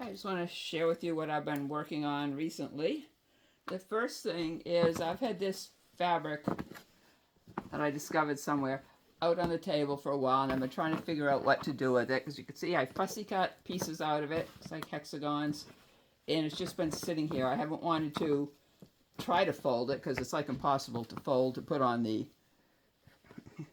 I just want to share with you what I've been working on recently. The first thing is I've had this fabric that I discovered somewhere out on the table for a while, and I've been trying to figure out what to do with it, because you can see I fussy cut pieces out of it. It's like hexagons, and it's just been sitting here. I haven't wanted to try to fold it because it's like impossible to fold to put on the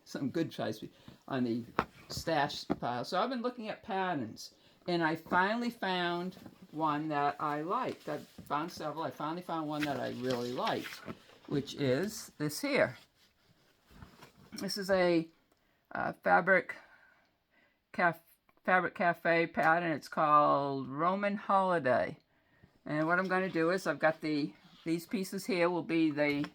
some good size on the stash pile. So I've been looking at patterns, and I finally found one that I liked. I found several. I finally found one that I really liked, which is this here. This is a fabric cafe pattern. It's called Roman Holiday. And what I'm going to do is I've got these pieces here will be the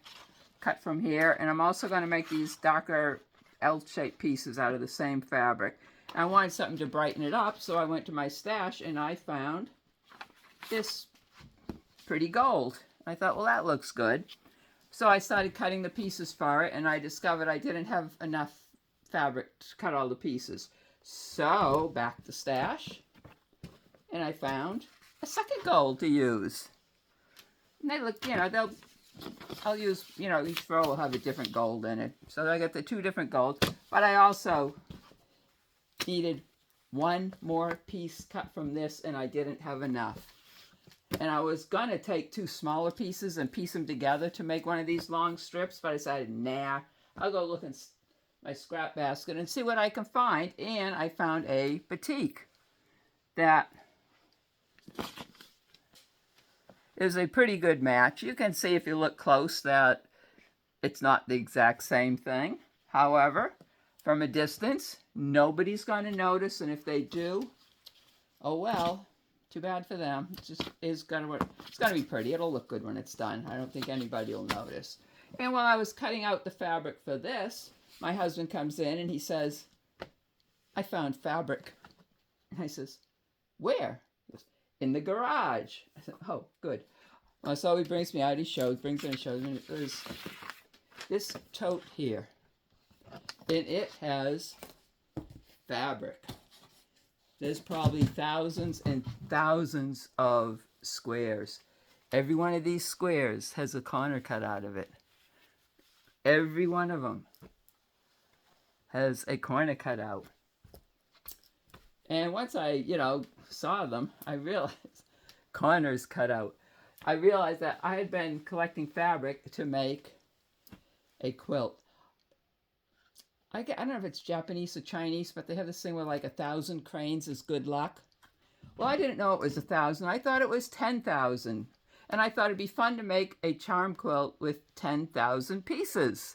cut from here, and I'm also going to make these darker L-shaped pieces out of the same fabric. I wanted something to brighten it up, so I went to my stash and I found this pretty gold. I thought, well, that looks good. So I started cutting the pieces for it, and I discovered I didn't have enough fabric to cut all the pieces. So back to stash, and I found a second gold to use. And they look, I'll use, each row will have a different gold in it. So I got the two different golds, but I also needed one more piece cut from this, and I didn't have enough. And I was going to take two smaller pieces and piece them together to make one of these long strips, but I decided, nah, I'll go look in my scrap basket and see what I can find. And I found a batik that is a pretty good match. You can see if you look close that it's not the exact same thing. However, from a distance, nobody's going to notice, and if they do, oh well, too bad for them. It just is going to it's going to be pretty. It'll look good when it's done. I don't think anybody will notice. And while I was cutting out the fabric for this, my husband comes in and he says, I found fabric. And I says, where? He goes, in the garage. I said, oh, good. Well, so he brings me out, brings in and shows me there's this tote here. And it has fabric. There's probably thousands and thousands of squares. Every one of these squares has a corner cut out of it. Every one of them has a corner cut out. And once I, saw them, I realized corners cut out. I realized that I had been collecting fabric to make a quilt. I don't know if it's Japanese or Chinese, but they have this thing where like 1,000 cranes is good luck. Well, I didn't know it was 1,000. I thought it was 10,000. And I thought it'd be fun to make a charm quilt with 10,000 pieces.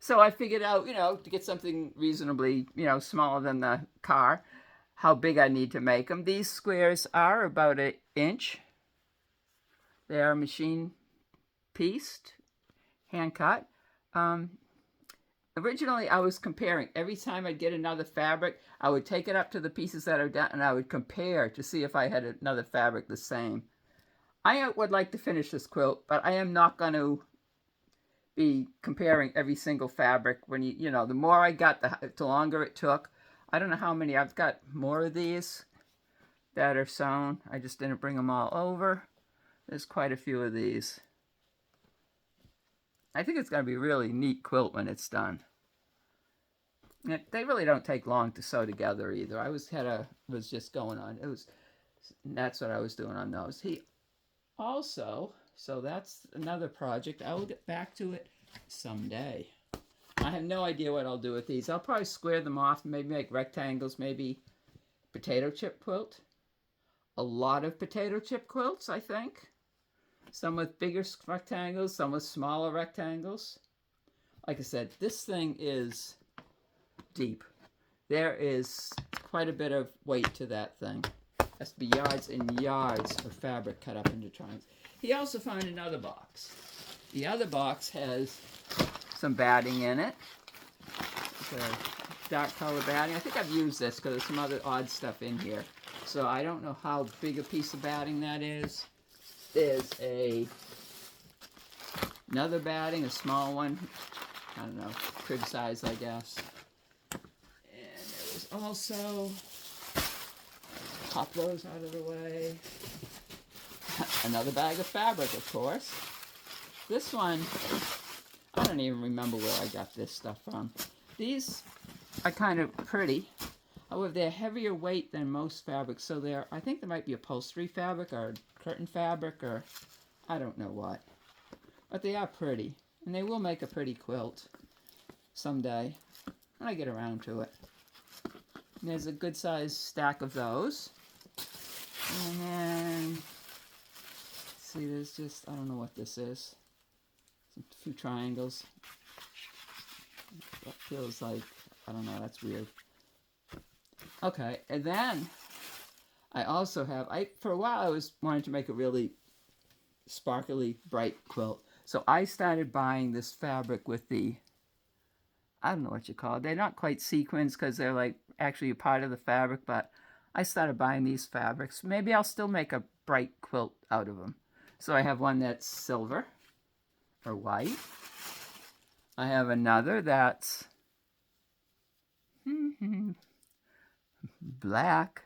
So I figured out, to get something reasonably, smaller than the car, how big I need to make them. These squares are about 1 inch. They are machine pieced, hand cut. Originally, I was comparing. Every time I'd get another fabric, I would take it up to the pieces that are done, and I would compare to see if I had another fabric the same. I would like to finish this quilt, but I am not going to be comparing every single fabric. When the more I got, the longer it took. I don't know how many. I've got more of these that are sewn. I just didn't bring them all over. There's quite a few of these. I think it's going to be a really neat quilt when it's done. They really don't take long to sew together either. I was just going on. That's what I was doing on those. He also, so that's another project. I will get back to it someday. I have no idea what I'll do with these. I'll probably square them off, maybe make rectangles, maybe potato chip quilt. A lot of potato chip quilts, I think. Some with bigger rectangles, some with smaller rectangles. Like I said, this thing is deep. There is quite a bit of weight to that thing. Has to be yards and yards of fabric cut up into triangles. He also found another box. The other box has some batting in it. It's a dark color batting. I think I've used this because there's some other odd stuff in here. So I don't know how big a piece of batting that is. There's another batting, a small one. I don't know, crib size, I guess. And there was also Pop those out of the way. Another bag of fabric, of course. This one, I don't even remember where I got this stuff from. These are kind of pretty. However, they're heavier weight than most fabrics, so I think they might be upholstery fabric or curtain fabric or I don't know what. But they are pretty, and they will make a pretty quilt someday when I get around to it. And there's a good sized stack of those. And then, let's see, there's just, I don't know what this is. A few triangles. That feels like, I don't know, that's weird. Okay, and then I also have, for a while I was wanting to make a really sparkly, bright quilt. So I started buying this fabric with the, I don't know what you call it. They're not quite sequins because they're like actually a part of the fabric, but I started buying these fabrics. Maybe I'll still make a bright quilt out of them. So I have one that's silver or white. I have another that's black.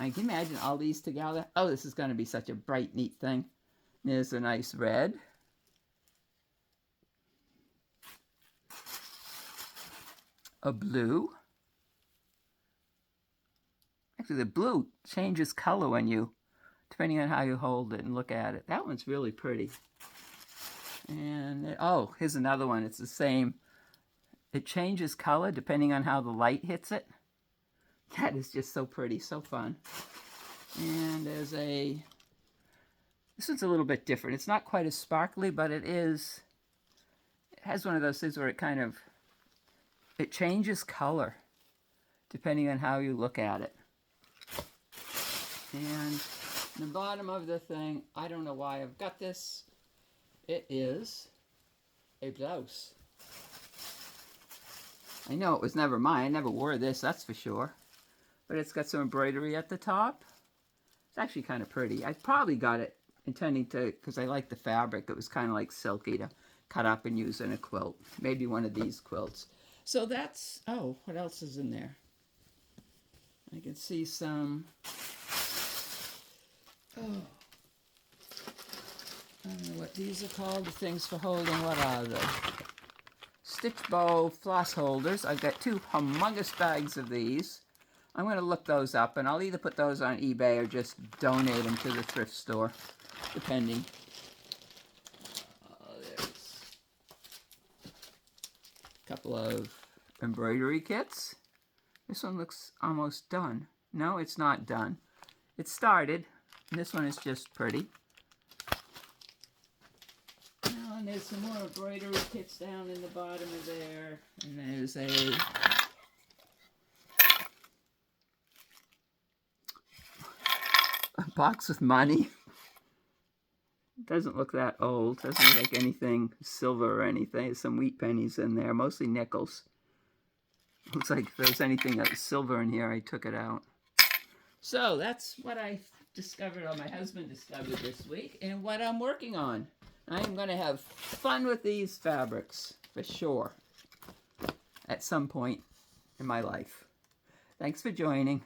I can imagine all these together. Oh, this is going to be such a bright, neat thing. There's a nice red. A blue. Actually, the blue changes color when you, depending on how you hold it and look at it. That one's really pretty. And, oh, here's another one. It's the same. It changes color depending on how the light hits it. That is just so pretty, so fun. And there's this one's a little bit different. It's not quite as sparkly, but it has one of those things where it changes color depending on how you look at it. And the bottom of the thing, I don't know why I've got this. It is a blouse. I know it was never mine. I never wore this, that's for sure. But it's got some embroidery at the top. It's actually kind of pretty. I probably got it intending to, because I like the fabric. It was kind of like silky to cut up and use in a quilt. Maybe one of these quilts. So that's, oh, what else is in there? I can see some, oh, I don't know what these are called, the things for holding, what are they? Stitch bow floss holders. I've got 2 humongous bags of these. I'm going to look those up, and I'll either put those on eBay or just donate them to the thrift store, depending. There's a couple of embroidery kits. This one looks almost done. No, it's not done. It started, and this one is just pretty. And there's some more embroidery kits down in the bottom of there. And there's a box with money. Doesn't look that old. Doesn't look like anything silver or anything. There's some wheat pennies in there, mostly nickels. Looks like if there's anything that was silver in here, I took it out. So that's what I discovered, or my husband discovered this week, and what I'm working on. I'm going to have fun with these fabrics, for sure, at some point in my life. Thanks for joining.